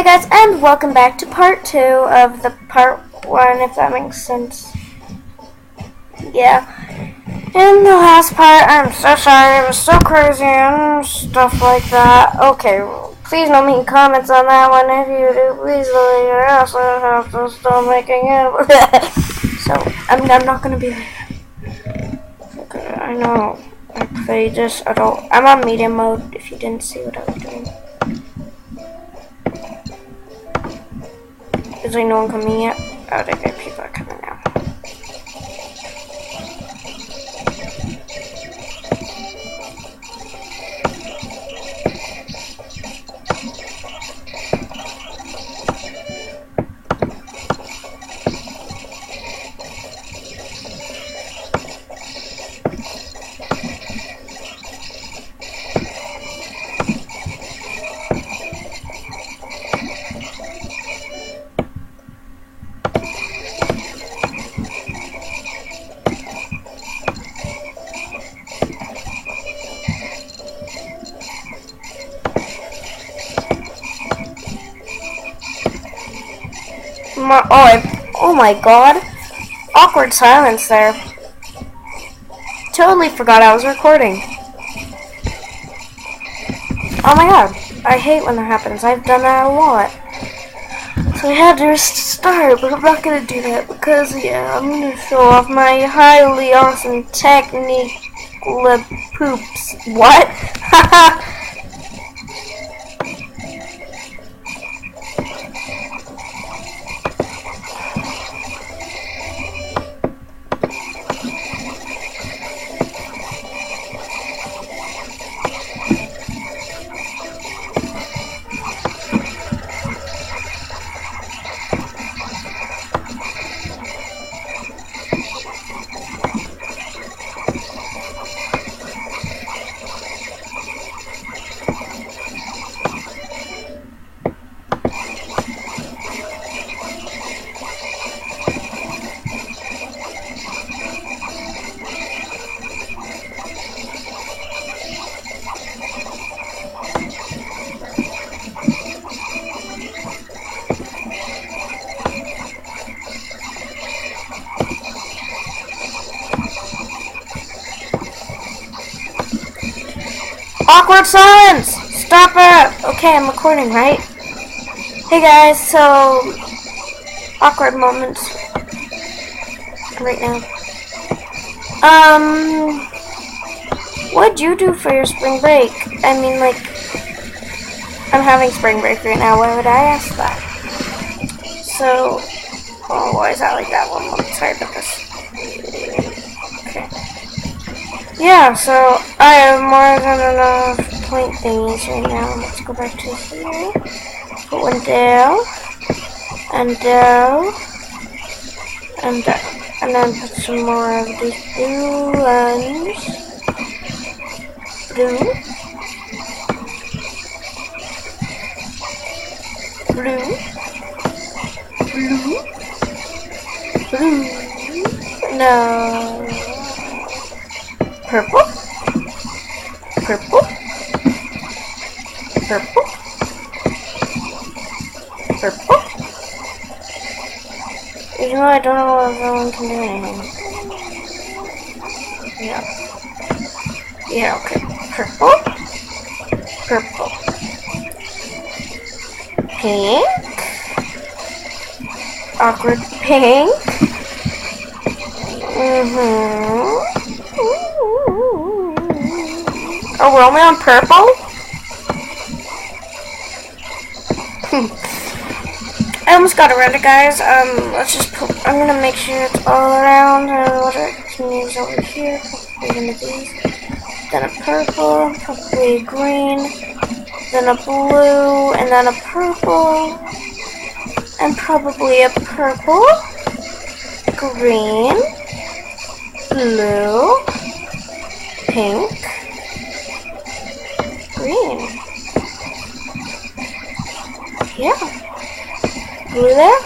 guys, and welcome back to part 2 of the part 1, if that makes sense. Yeah. In the last part, I'm so sorry, it was so crazy and stuff like that. Okay, please no mean comments on that one. If you do, please leave your ass out to stop making it. So, I'm not gonna be like that. Okay, I know. I play this adult. I'm on medium mode if you didn't see what I was doing. Is there no one coming yet? Oh, there people are coming now. Oh my god. Awkward silence there. Totally forgot I was recording. Oh my god. I hate when that happens. I've done that a lot. So I had to restart, but I'm not going to do that because, yeah, I'm going to show off my highly awesome technique poops. What? Haha. Awkward silence! Stop it! Okay, I'm recording, right? Hey guys, so awkward moments right now. What'd you do for your spring break? I mean, like, I'm having spring break right now. Why would I ask that? So, oh, why is that like that? One moment, sorry about this. Okay. Yeah, so I have more than enough point thingies right now. Let's go back to here. Put one down, and down, and down. And then put some more of these blue ones. Blue. Blue. Blue. Blue. No. Purple, purple, purple, purple. Even though I don't know if anyone can do anything. Yeah, okay. Purple, purple, pink, awkward pink. Oh, we're only on purple? I almost got it ready, guys. Let's just put, I'm gonna make sure it's all around. What I can use over here. Probably one of these. Then a purple, probably a green, then a blue, and then a purple, and probably a purple, green, blue, pink, green. Yeah. Blue there?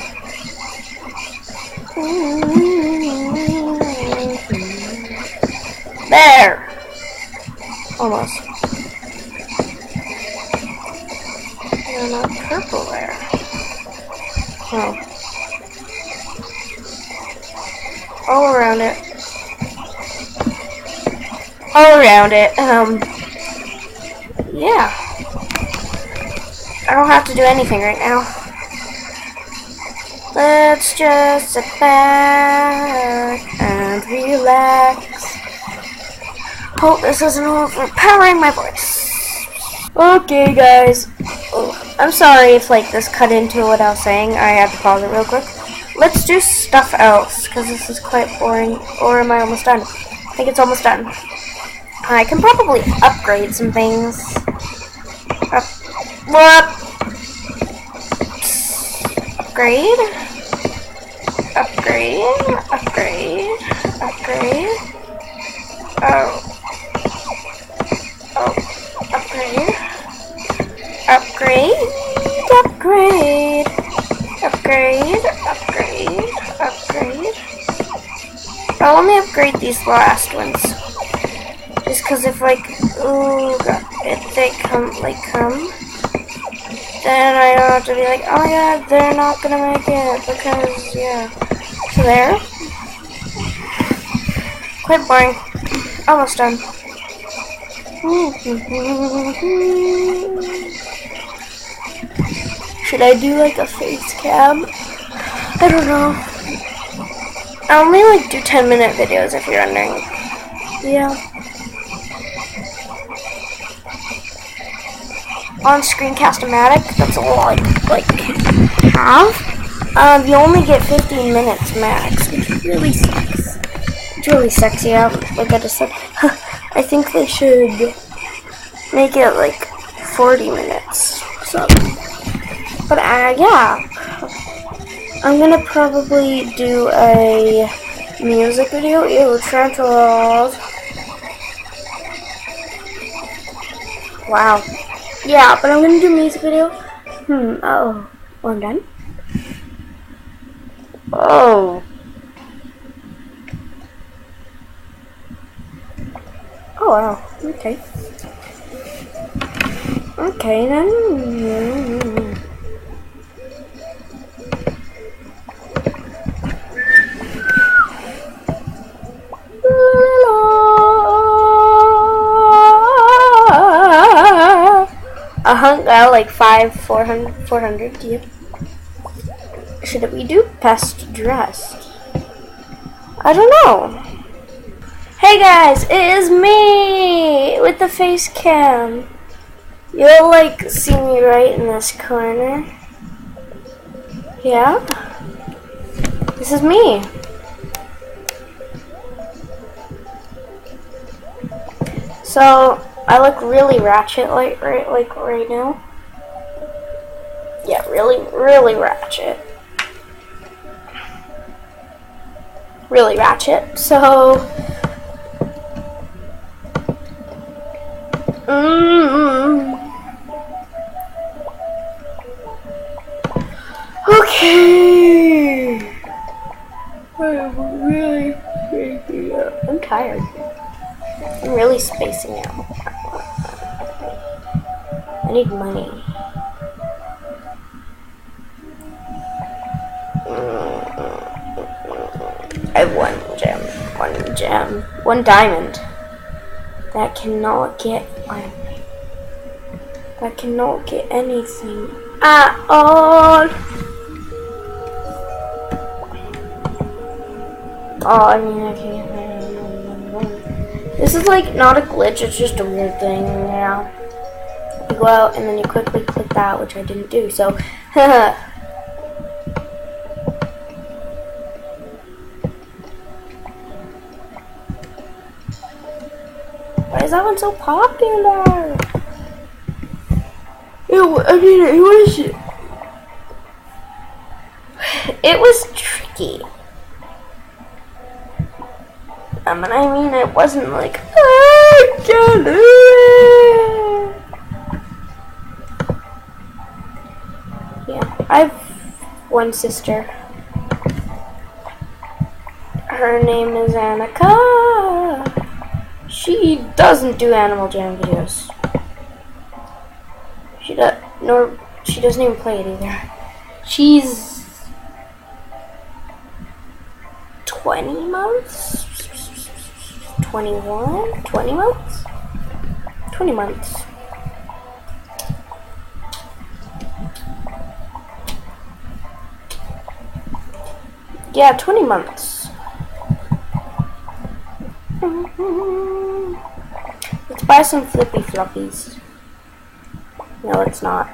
There! Almost. And a purple there. Oh. All around it. All around it. Yeah. I don't have to do anything right now. Let's just sit back and relax. Hope this isn't overpowering my voice. Okay, guys. Oh, I'm sorry if this cut into what I was saying. I had to pause it real quick. Let's do stuff else, because this is quite boring. Or am I almost done? I think it's almost done. I can probably upgrade some things. Upgrade. Oh. Upgrade. I'll only upgrade these last ones. Just because if if they come, then I don't have to be like, oh yeah, they're not gonna make it, because, yeah. So there. Quite boring. Almost done. Should I do a face cam? I don't know. I only do 10-minute videos if you're wondering. Yeah. On Screencast-O-Matic, that's all I have. You only get 15 minutes max, which really sucks. Which really sucks, yeah. Like I just said, I think they should make it 40 minutes. So, but yeah, I'm gonna probably do a music video. Ew, tarantulas. Wow. Yeah, but I'm gonna do a music video. Oh, well, I'm done. Oh. Oh, wow. Okay. Okay, then. Like 400, yeah. Should we do best dressed? I don't know. Hey guys, it is me with the face cam. You'll see me right in this corner. Yeah? This is me. So I look really ratchet right now. Yeah, really ratchet. Really ratchet. So okay. I'm really spacing out. I'm tired. I'm really spacing out. I need money. I have one gem, one diamond. That cannot get anything at all. Oh, I mean, I can't. This is not a glitch, it's just a weird thing, yeah. You go out and then you quickly click that, which I didn't do, so why is that one so popular? It was tricky. And I mean, it wasn't I can't do it. Yeah, I have one sister. Her name is Annika. She doesn't do Animal Jam videos. She doesn't even play it either. She's 20 months? 21? 20 months? 20 months. Yeah, 20 months. Let's buy some flippy floppies. No, it's not.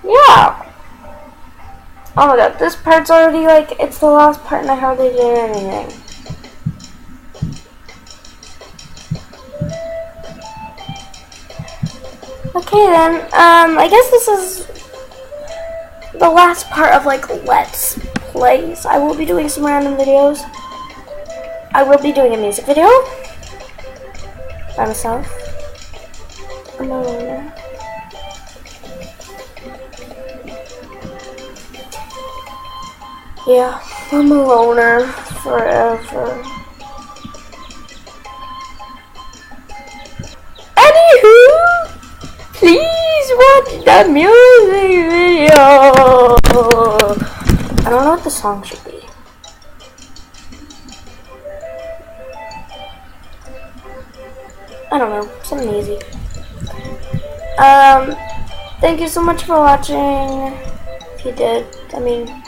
Yeah. Oh my god, this part's already like, it's the last part and I hardly did anything. Okay then, I guess this is the last part of like Let's Plays. I will be doing some random videos. I will be doing a music video by myself. I'm a loner. Yeah, I'm a loner forever. Anywho, please watch the music video. I don't know what the song should be. I don't know, something easy. Thank you so much for watching. If you did, I mean,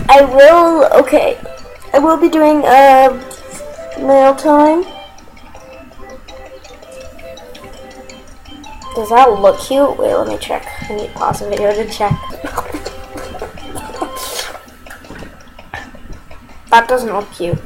I will be doing nail time. Does that look cute? Wait, let me check. I need to pause the video to check. That doesn't look cute.